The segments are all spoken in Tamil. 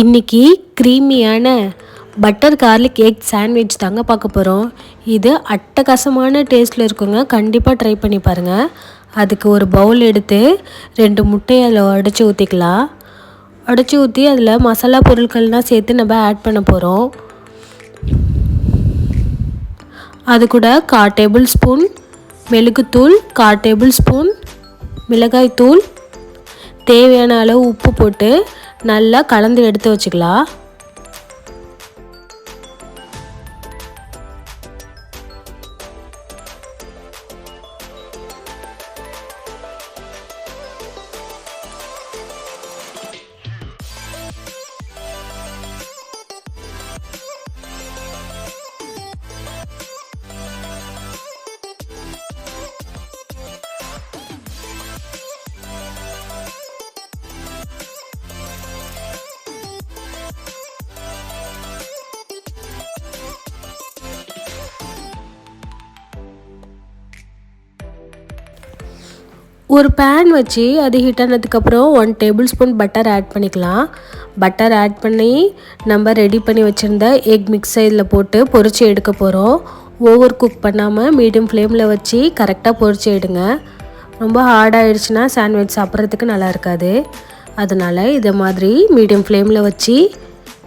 இன்றைக்கி க்ரீமியான பட்டர் கார்லிக் எக் சாண்ட்விச் தாங்க பார்க்க போகிறோம். இது அட்டகாசமான டேஸ்ட்டில் இருக்குங்க. கண்டிப்பாக ட்ரை பண்ணி பாருங்கள். அதுக்கு ஒரு பவுல் எடுத்து 2 முட்டையை அதில் உடச்சி ஊற்றிக்கலாம். உடச்சி ஊற்றி அதில் மசாலா பொருட்கள்லாம் சேர்த்து நம்ம ஆட் பண்ண போகிறோம். அது கூட 1/4 டேபிள் ஸ்பூன் மிளகுத்தூள், 1/4 டேபிள் ஸ்பூன் மிளகாய்த்தூள், தேவையான அளவு உப்பு போட்டு நல்லா கலந்து எடுத்து வச்சுக்கலாம். ஒரு பேன் வச்சு அது ஹீட் ஆனதுக்கப்புறம் 1 டேபிள் ஸ்பூன் பட்டர் ஆட் பண்ணிக்கலாம். பட்டர் ஆட் பண்ணி நம்ம ரெடி பண்ணி வச்சுருந்த எக் மிக்ஸை இதில் போட்டு பொரிச்சு எடுக்க போகிறோம். ஓவர் குக் பண்ணாமல் மீடியம் ஃப்ளேமில் வச்சு கரெக்டாக பொரிச்சு எடுங்க. ரொம்ப ஹார்டாகிடுச்சுன்னா சாண்ட்விச் சாப்பிட்றதுக்கு நல்லா இருக்காது. அதனால் இதை மாதிரி மீடியம் ஃப்ளேமில் வச்சு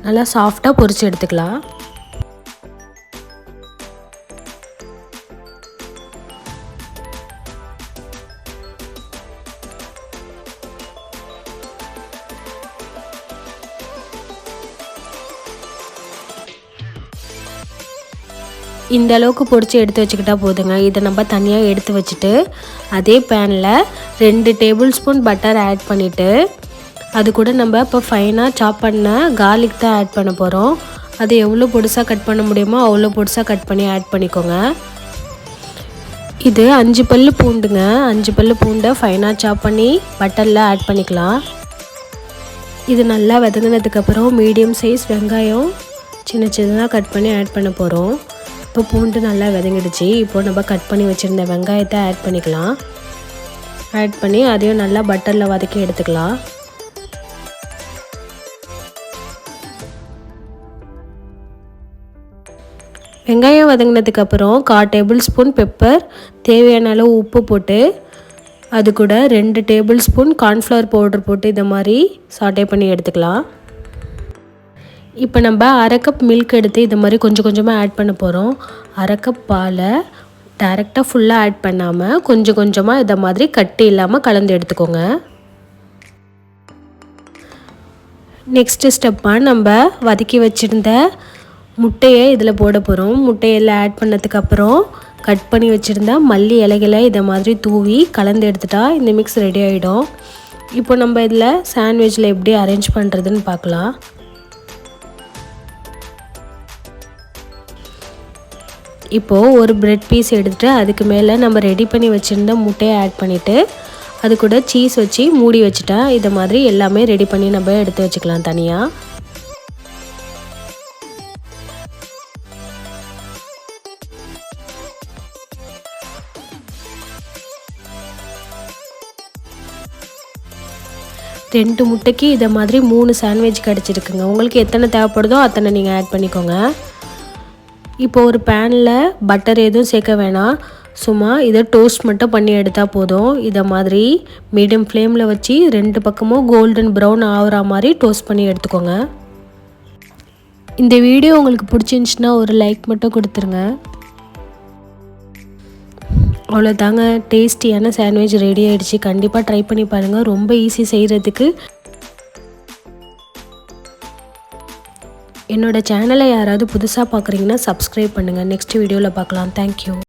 நல்லா சாஃப்டாக பொரிச்சு எடுத்துக்கலாம். இந்த அளவுக்கு பொரிச்சு எடுத்து வச்சுக்கிட்டா போதுங்க. இதை நம்ம தனியாக எடுத்து வச்சுட்டு அதே பேனில் 2 டேபிள் ஸ்பூன் பட்டர் ஆட் பண்ணிவிட்டு அது கூட நம்ம இப்போ ஃபைனாக சாப் பண்ண கார்லிக் தான் ஆட் பண்ண போகிறோம். அது எவ்வளோ பொடிசாக கட் பண்ண முடியுமோ அவ்வளோ பொடிசாக கட் பண்ணி ஆட் பண்ணிக்கோங்க. இது 5 பல்லு பூண்டுங்க. 5 பல்லு பூண்டை ஃபைனாக சாப் பண்ணி பட்டரில் ஆட் பண்ணிக்கலாம். இது நல்லா வதங்கினதுக்கப்புறம் மீடியம் சைஸ் வெங்காயம் சின்ன சின்னதாக கட் பண்ணி ஆட் பண்ண போகிறோம். இப்போ பூண்டு நல்லா வதங்கிடுச்சு. இப்போ நம்ம கட் பண்ணி வச்சுருந்த வெங்காயத்தை ஆட் பண்ணிக்கலாம். ஆட் பண்ணி அதையும் நல்லா பட்டரில் வதக்கி எடுத்துக்கலாம். வெங்காயம் வதங்கினதுக்கப்புறம் 1/4 டேபிள் ஸ்பூன் பெப்பர், தேவையான அளவு உப்பு போட்டு அது கூட 2 டேபிள் ஸ்பூன் கார்ன்ஃப்ளவர் பவுடர் போட்டு இதை மாதிரி சாட்டே பண்ணி எடுத்துக்கலாம். இப்போ நம்ம 1/2 கப் மில்க் எடுத்து இது மாதிரி கொஞ்சம் கொஞ்சமாக ஆட் பண்ண போகிறோம். 1/2 கப் பாலை டைரெக்டாக ஃபுல்லாக ஆட் பண்ணாமல் கொஞ்சம் கொஞ்சமாக இதை மாதிரி கட்டி இல்லாமல் கலந்து எடுத்துக்கோங்க. நெக்ஸ்ட்டு ஸ்டெப்பாக நம்ம வதக்கி வச்சுருந்த முட்டையை இதில் போட போகிறோம். முட்டையெல்லாம் ஆட் பண்ணதுக்கப்புறம் கட் பண்ணி வச்சுருந்த மல்லி இலைகளை இதை மாதிரி தூவி கலந்து எடுத்துட்டா இந்த மிக்ஸ் ரெடி ஆகிடும். இப்போ நம்ம இதில் சாண்ட்விச்சில் எப்படி அரேஞ்ச் பண்ணுறதுன்னு பார்க்கலாம். இப்போது ஒரு பிரெட் பீஸ் எடுத்துகிட்டு அதுக்கு மேலே நம்ம ரெடி பண்ணி வச்சுருந்த முட்டையை ஆட் பண்ணிவிட்டு அது கூட சீஸ் வச்சு மூடி வச்சுட்டா இதை மாதிரி எல்லாமே ரெடி பண்ணி நம்ம எடுத்து வச்சுக்கலாம் தனியாக. ரெண்டு முட்டைக்கு இதை மாதிரி 3 சாண்ட்விச் கிடச்சிருக்குங்க. உங்களுக்கு எத்தனை தேவைப்படுதோ அத்தனை நீங்கள் ஆட் பண்ணிக்கோங்க. இப்போ ஒரு பேனில் பட்டர் எதுவும் சேர்க்க வேணாம். சும்மா இதை டோஸ்ட் மட்டும் பண்ணி எடுத்தால் போதும். இதை மாதிரி மீடியம் ஃப்ளேமில் வச்சு 2 பக்கமும் கோல்டன் ப்ரௌன் ஆகிற மாதிரி டோஸ்ட் பண்ணி எடுத்துக்கோங்க. இந்த வீடியோ உங்களுக்கு பிடிச்சிருந்துச்சுன்னா ஒரு லைக் மட்டும் கொடுத்துருங்க. அவ்வளோதாங்க, டேஸ்டியான சாண்ட்விச் ரெடி ஆகிடுச்சு. கண்டிப்பாக ட்ரை பண்ணி பாருங்கள். ரொம்ப ஈஸி செய்கிறதுக்கு. என்னோடய சேனலை யாராவது புதுசாக பார்க்குறீங்கன்னா சப்ஸ்கிரைப் பண்ணுங்கள். நெக்ஸ்ட் வீடியோவில் பார்க்கலாம். தேங்க்யூ.